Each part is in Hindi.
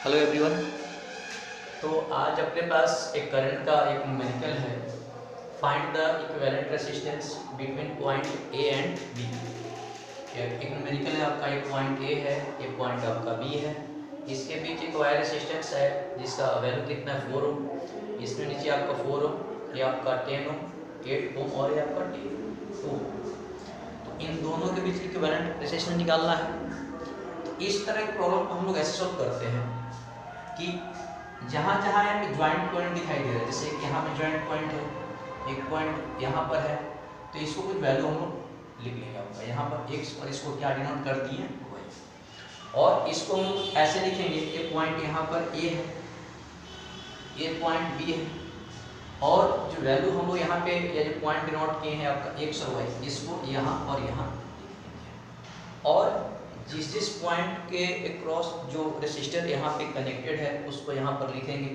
Hello everyone. तो आज अपने पास एक करंट का एक न्यूमेरिकल है। Find the equivalent resistance between point A and B. एक न्यूमेरिकल है आपका, एक पॉइंट ए है, एक पॉइंट आपका बी है। इसके बीच एक वायर रेजिस्टेंस है जिसका वैल्यू कितना है 4 ओम। इसमें नीचे आपका 4 ओम, ये आपका 10 ओम, 8 ओम और ये आपका 2 ओम। तो इन दोनों के बीच इक्विवेलेंट रेजिस्टेंस निकालना है। तो इस तरह की प्रॉब्लम को हम लोग ऐसे सॉल्व करते हैं कि जहाँ जहाँ यहाँ पे ज्वाइंट पॉइंट दिखाई दे रहा है, जैसे यहाँ पे ज्वाइंट पॉइंट है, एक पॉइंट यहाँ पर है, तो इसको कुछ वैल्यू हम लोग लिख लेंगे आपका यहाँ पर x, और इसको क्या डिनोट कर दिए y, और इसको हम ऐसे लिखेंगे ये पॉइंट यहाँ पर a है, ये पॉइंट b है, और जो वैल्यू हम लोग यहाँ पे ये जो पॉइंट डिनोट किए हैं आपका x और y, इसको यहाँ और यहाँ और जिस पॉइंट के अक्रॉस जो रेसिस्टर यहाँ पे कनेक्टेड है उसको यहाँ पर लिखेंगे।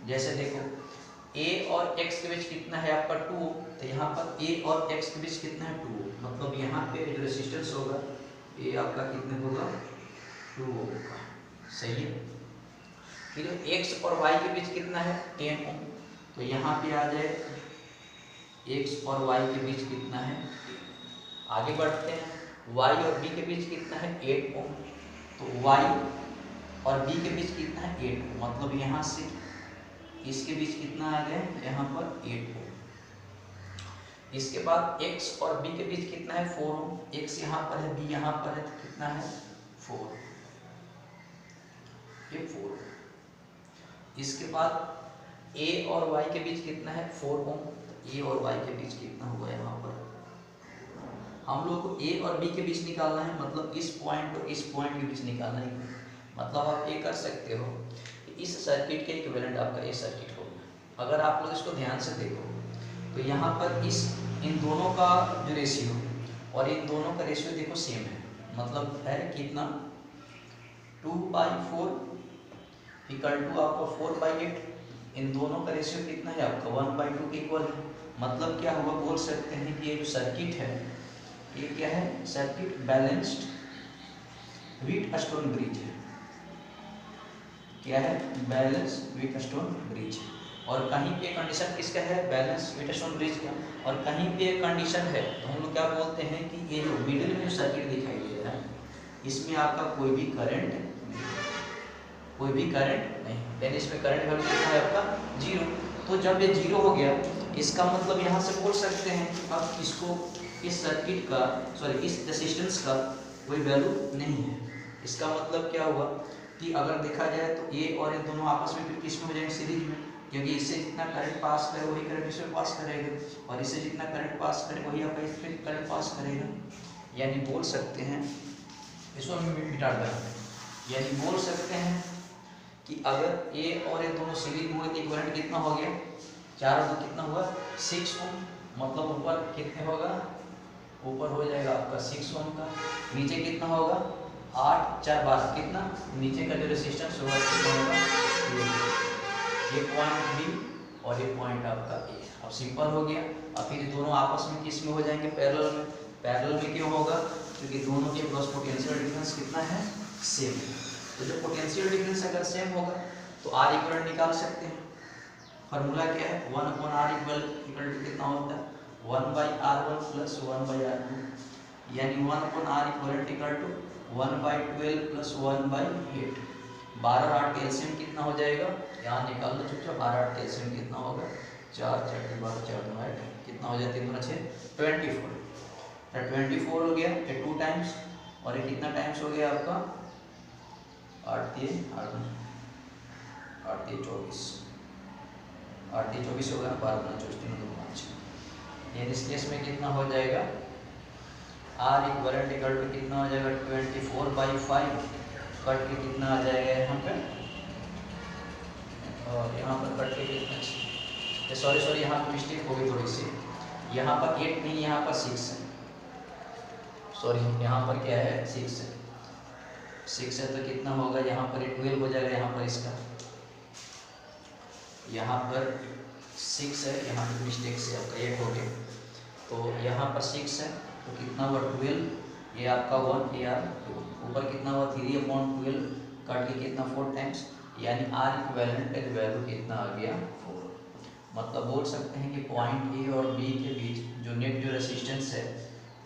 जैसे देखो a और x के बीच कितना है आपका 2, तो यहाँ पर a और x के बीच कितना है 2, मतलब यहाँ पे जो रेसिस्टेंस होगा ये आपका कितने होगा 2 होगा। सही है। फिर x और y के बीच कितना है 10 ओम, तो यहाँ पे आ जाए x और y के बीच कितना है। आगे बढ़ते हैं, y और b के बीच कितना है 8 ओम, तो y और b के बीच कितना है 8 ओम, मतलब यहाँ से इसके बीच कितना आ गया यहाँ पर 8 ओम। इसके बाद x और b के बीच कितना है 4 ओम, x यहाँ पर है b यहाँ पर है, तो कितना है 4, ये 4 ओम। इसके बाद a और y के बीच कितना है 4 ओम, a और y के बीच कितना हुआ यहाँ पर, हम लोग को a और b के बीच निकालना है, मतलब इस पॉइंट और इस पॉइंट के बीच निकालना है। मतलब आप ये कर सकते हो कि इस सर्किट के इक्विवेलेंट आपका ये सर्किट होगा। अगर आप लोग इसको ध्यान से देखो तो यहाँ पर इन दोनों का जो रेशियो और इन दोनों का रेशियो देखो सेम है, मतलब है कितना 2/4 इक्वल टू आपका 4/8। इन दोनों का रेशियो कितना है आपका 1/2 के इक्वल है। मतलब क्या हुआ, बोल सकते हैं कि ये जो सर्किट है ये क्या है, सर्किट बैलेंस्ड व्हीटस्टोन ब्रिज है। क्या है, बैलेंस व्हीटस्टोन ब्रिज। और कहीं पे कंडीशन किसका है, बैलेंस व्हीटस्टोन ब्रिज का, और कहीं पे कंडीशन है तो हम लोग क्या बोलते हैं कि ये जो मिडिल में जो सर्किट दिखाई दे रहा है इसमें आपका कोई भी करंट नहीं, यानी इसमें करंट वैल्यू कितना है आपका 0। तो जब ये 0 हो गया इसका मतलब यहाँ से बोल सकते हैं अब इसको इस सर्किट का इस रेजिस्टेंस का कोई वैल्यू नहीं है। इसका मतलब क्या हुआ कि अगर देखा जाए तो ये और ये दोनों आपस में फिर किस में हो जाएंगे, सीरीज में, क्योंकि इससे जितना करंट पास करे वही करंट इसमें पास करेगा, और इससे जितना करंट पास करे वही आपका इसमें करंट पास करेगा। यानी बोल सकते हैं, इसको हम मिटा देंगे, यानी बोल सकते हैं कि अगर ए और ये दोनों सीरीज में हुए तो करंट कितना हो गया 4 और 2 कितना हुआ 6 ओम, मतलब ऊपर कितने होगा, ऊपर हो जाएगा आपका 6 ओम का, नीचे कितना होगा 8 4 12 कितना, नीचे का जो रेजिस्टेंस होगा कितना होगा, ये पॉइंट बी और ये पॉइंट आपका ए। अब सिंपल हो गया। अब फिर दोनों आपस में किस में हो जाएंगे, पैरेलल में क्यों होगा, क्योंकि दोनों के क्रॉस पोटेंशियल डिफरेंस कितना है, सेम है। तो जो पोटेंशियल डिफरेंस अगर सेम होगा तो आर इक्वल निकाल सकते हैं। फार्मूला क्या है, 1/r इक्वल टू कितना होता है 1/r1 प्लस 1/r2, यानी 1/r इक्वल टू 1/12 प्लस 1/8। 12 और 8 एलसीएम कितना हो जाएगा, यहाँ निकाल दो चुपचाप। 12 8 एलसीएम कितना होगा 4 4 12 4 9 8, कितना हो जाता है 3 6 24। तो 24 हो गया, ये 2 टाइम्स, और ये कितना टाइम्स हो गया आपका 8 3 8 8 3 24, 8 3 24 होगा, 12 24 3 2 5। ये इस केस में कितना हो जाएगा, आर इक्वल टू कितना हो जाएगा 24/5, कट के कितना आ जाएगा यहाँ पे, और यहाँ पर कट के कितना, सॉरी यहाँ पर मिस्टेक हो गई थोड़ी सी, यहाँ पर 8 नहीं यहाँ पर 6 है, सॉरी यहाँ पर क्या है 6 है, 6 है तो कितना होगा यहाँ पर 12 हो जाएगा, यहाँ पर इसका यहाँ पर 6 है, यहाँ पर मिस्टेक से आपका 8 हो गया, तो यहाँ पर 6 है तो कितना हुआ 12, ये आपका 1 AR2, ऊपर कितना हुआ 3/12, कट के कितना 4 टाइम्स यानी आर इक्विवेलेंट का वैल्यू कितना आ गया 4। मतलब बोल सकते हैं कि पॉइंट ए और बी के बीच जो नेट जो रेसिस्टेंस है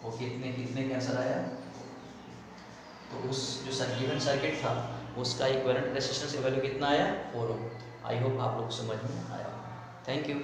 वो कितने कितने के आंसर आया। तो उस जो गिवन सर्किट था उसका इक्विवेलेंट रेसिस्टेंस का वैल्यू कितना आया 4 ओम। आई होप आप लोग समझ में आया। Thank you.